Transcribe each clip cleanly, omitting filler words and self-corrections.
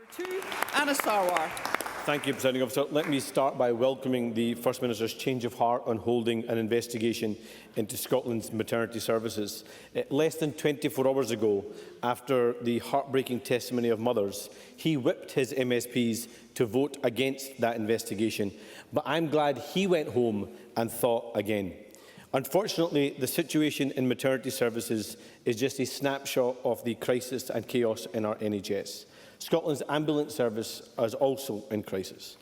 Two, Anna Sarwar. Thank you, Presiding Officer. Let me start by welcoming the First Minister's change of heart on holding an investigation into Scotland's maternity services. Less than 24 hours ago, after the heartbreaking testimony of mothers, he whipped his MSPs to vote against that investigation. But I'm glad he went home and thought again. Unfortunately, the situation in maternity services is just a snapshot of the crisis and chaos in our NHS. Scotland's ambulance service is also in crisis.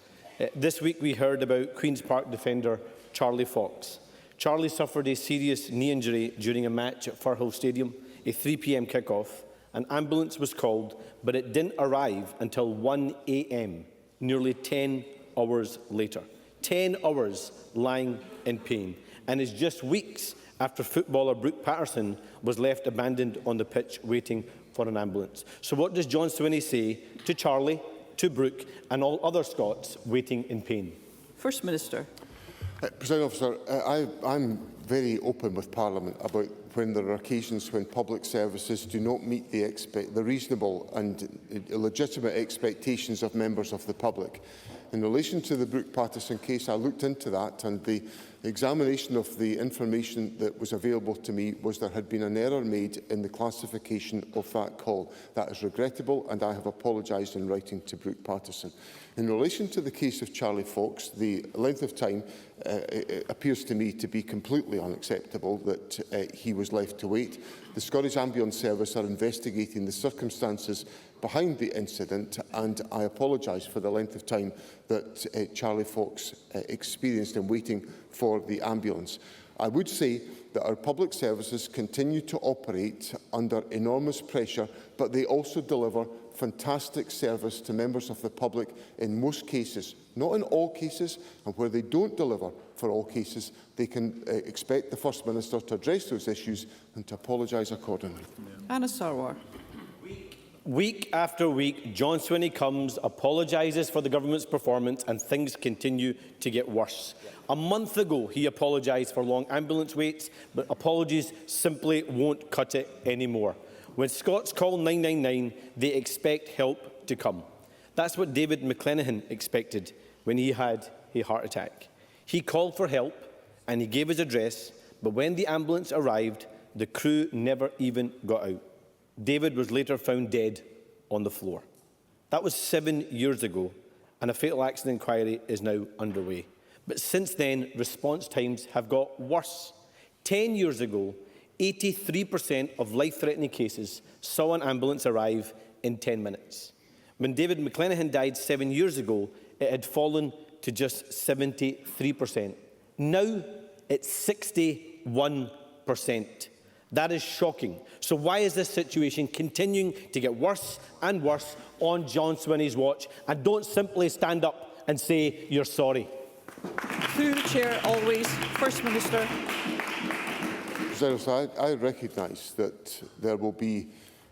This week we heard about Queen's Park defender Charlie Fox. Charlie suffered a serious knee injury during a match at Firhill Stadium, a 3 p.m. kick-off. An ambulance was called, but it didn't arrive until 1 a.m, nearly 10 hours later. 10 hours lying in pain. And it's just weeks after footballer Brooke Patterson was left abandoned on the pitch waiting for an ambulance. So what does John Swinney say to Charlie, to Brooke and all other Scots waiting in pain? First Minister. Presiding Officer, I'm very open with Parliament about when there are occasions when public services do not meet the reasonable and legitimate expectations of members of the public. In relation to the Brooke Patterson case, I looked into that, and the examination of the information that was available to me was there had been an error made in the classification of that call. That is regrettable, and I have apologised in writing to Brooke Patterson. In relation to the case of Charlie Fox, the length of time appears to me to be completely unacceptable that he was left to wait. The Scottish Ambulance Service are investigating the circumstances behind the incident, and I apologise for the length of time that Charlie Fox experienced in waiting for the ambulance. I would say that our public services continue to operate under enormous pressure, but they also deliver fantastic service to members of the public in most cases. Not in all cases, and where they don't deliver for all cases, they can expect the First Minister to address those issues and to apologise accordingly. Anna Sarwar. Week after week, John Swinney comes, apologises for the government's performance, and things continue to get worse. A month ago, he apologised for long ambulance waits, but apologies simply won't cut it anymore. When Scots call 999, they expect help to come. That's what David McClenaghan expected when he had a heart attack. He called for help and he gave his address, but when the ambulance arrived, the crew never even got out. David was later found dead on the floor. That was 7 years ago, and a fatal accident inquiry is now underway. But since then, response times have got worse. 10 years ago, 83% of life-threatening cases saw an ambulance arrive in 10 minutes. When David McClenaghan died 7 years ago, it had fallen to just 73%. Now it's 61%. That is shocking. So why is this situation continuing to get worse and worse on John Swinney's watch? And don't simply stand up and say you're sorry. Through the chair, always. First Minister. I recognise that there will be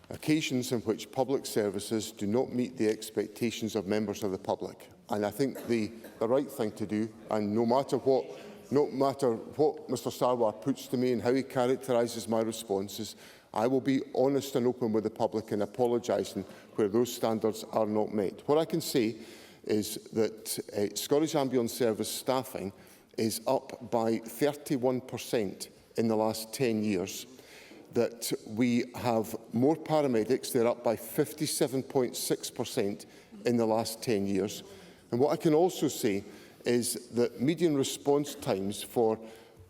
occasions in which public services do not meet the expectations of members of the public. And I think the right thing to do, and no matter what Mr Sarwar puts to me and how he characterises my responses, I will be honest and open with the public and apologising where those standards are not met. What I can say is that Scottish Ambulance Service staffing is up by 31% in the last 10 years, that we have more paramedics, they're up by 57.6% in the last 10 years. And what I can also say is that median response times for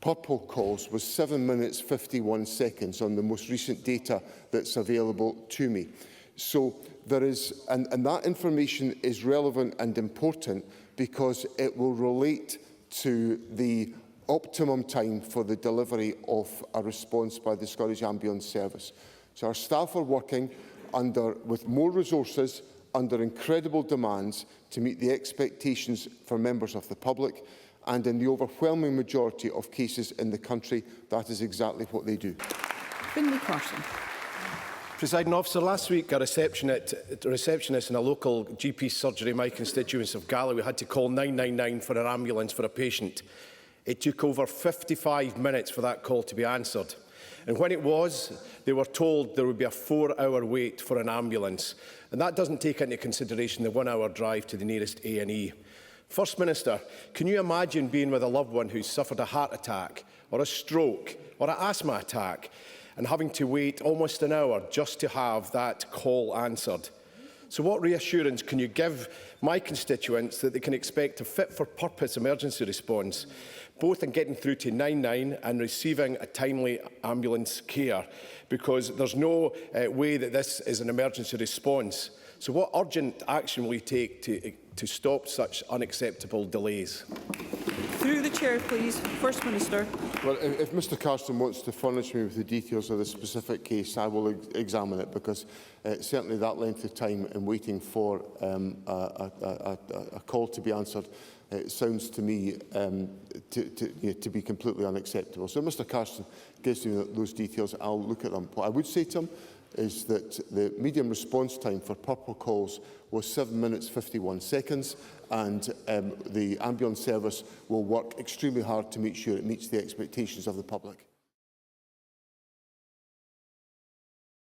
purple calls was 7 minutes 51 seconds on the most recent data that's available to me. So there is, and that information is relevant and important because it will relate to the optimum time for the delivery of a response by the Scottish Ambulance Service. So our staff are working with more resources, under incredible demands to meet the expectations for members of the public, and in the overwhelming majority of cases in the country, that is exactly what they do. Finlay Carson. Presiding Officer, last week a receptionist in a local GP surgery in my constituency of Galloway had to call 999 for an ambulance for a patient. It took over 55 minutes for that call to be answered. And when it was, they were told there would be a 4-hour wait for an ambulance. And that doesn't take into consideration the 1-hour drive to the nearest A&E. First Minister, can you imagine being with a loved one who's suffered a heart attack or a stroke or an asthma attack and having to wait almost an hour just to have that call answered? So what reassurance can you give my constituents that they can expect a fit-for-purpose emergency response, both in getting through to 99 and receiving a timely ambulance care? Because there's no way that this is an emergency response. So what urgent action will you take to stop such unacceptable delays? Through the chair, please. First Minister. Well, if Mr Carston wants to furnish me with the details of the specific case, I will examine it, because certainly that length of time in waiting for a call to be answered sounds to me to be completely unacceptable. So if Mr Carston gives me those details, I'll look at them. What I would say to him is that the median response time for purple calls was 7 minutes 51 seconds, and the ambulance service will work extremely hard to make sure it meets the expectations of the public.